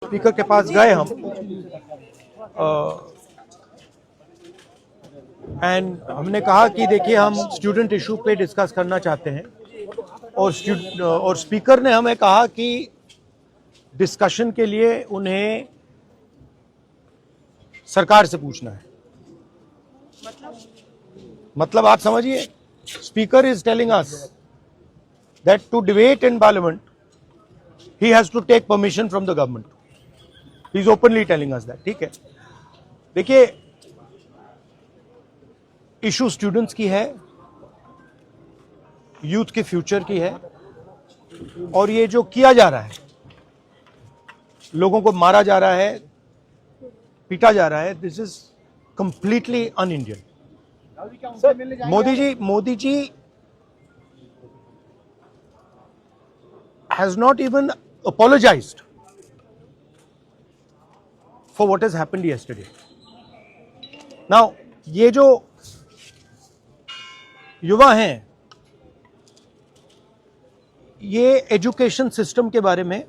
Speaker के पास गए हम एंड हमने कहा कि देखिए हम स्टूडेंट इशू पे डिस्कस करना चाहते हैं और स्पीकर ने हमें कहा कि डिस्कशन के लिए उन्हें सरकार से पूछना है। मतलब आप समझिए, speaker is telling us that to debate in parliament he has to take permission from the government. He is openly telling us that. ठीक है, देखिए इशू स्टूडेंट्स की है, यूथ के फ्यूचर की है, और ये जो किया जा रहा है, लोगों को मारा जा रहा है, पीटा जा रहा है, this is completely un Indian. Modi ji has not even apologized for what has happened yesterday. Now, ये जो युवा हैं, ये एजुकेशन सिस्टम के बारे में,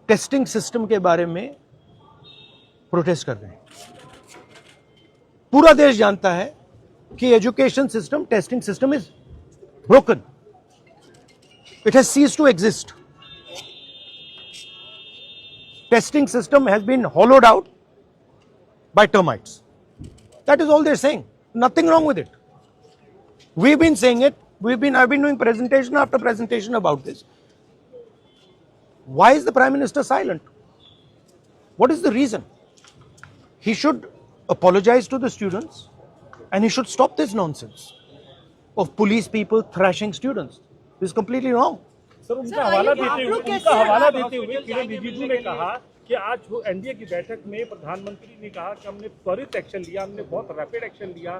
टेस्टिंग सिस्टम के बारे में प्रोटेस्ट कर रहे हैं। पूरा देश जानता है कि education system, testing system is broken. It has ceased to exist. Testing system has been hollowed out by termites. That is all they're saying. Nothing wrong with it. We've been saying it. I've been doing presentation after presentation about this. Why is the Prime Minister silent? What is the reason? He should apologize to the students and he should stop this nonsense of police people thrashing students. This is completely wrong. Sir, उनका हवाला देते हुए किरण रिजिजू ने कहा कि आज NDA की बैठक में प्रधानमंत्री ने कहा कि हमने त्वरित एक्शन लिया, हमने बहुत रैपिड एक्शन लिया.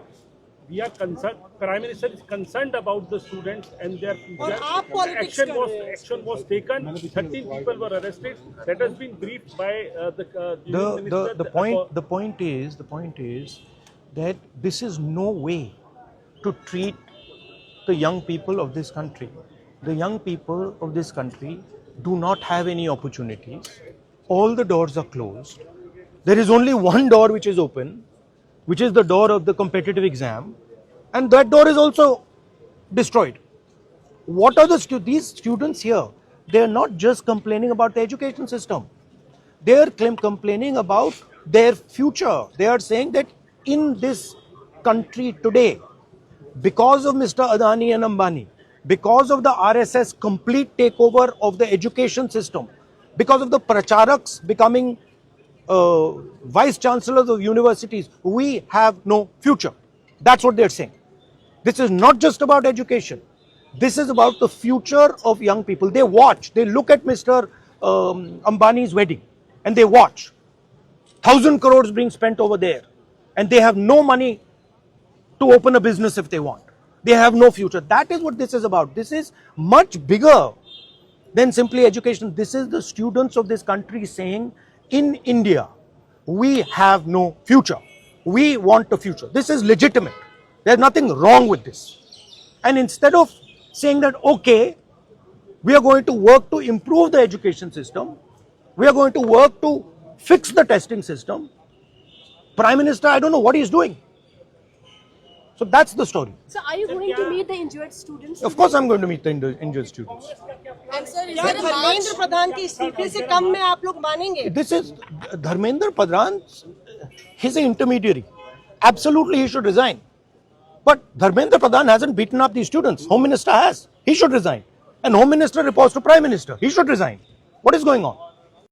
We are concerned. Prime Minister is concerned about the students and their future. Action was taken. 13 people were arrested. That has been briefed by the point is that this is no way to treat the young people of this country. The young people of this country do not have any opportunities. All the doors are closed. There is only one door which is open, which is the door of the competitive exam, and that door is also destroyed. What are these students here? They are not just complaining about the education system. They are complaining about their future. They are saying that in this country today, because of Mr. Adani and Ambani, because of the RSS complete takeover of the education system, because of the pracharaks becoming vice chancellors of universities, we have no future. That's what they're saying. This is not just about education. This is about the future of young people. They watch, they look at Mr. Ambani's wedding and they watch 1,000 crores being spent over there, and they have no money to open a business if they want. They have no future. That is what this is about. This is much bigger than simply education. This is the students of this country saying, in India, we have no future. We want a future. This is legitimate. There's nothing wrong with this. And instead of saying that, okay, we are going to work to improve the education system, we are going to work to fix the testing system, Prime Minister, I don't know what he's doing. So that's the story. So are you going to meet the injured students? Of course I'm going to meet the injured students. And sir, is there a Dharmendra Pradhan के इस्तीफे से कम में आप लोग मानेंगे? This is Dharmendra Pradhan. He's an intermediary. Absolutely he should resign. But Dharmendra Pradhan hasn't beaten up these students. Home Minister has. He should resign. And Home Minister reports to Prime Minister. He should resign. What is going on?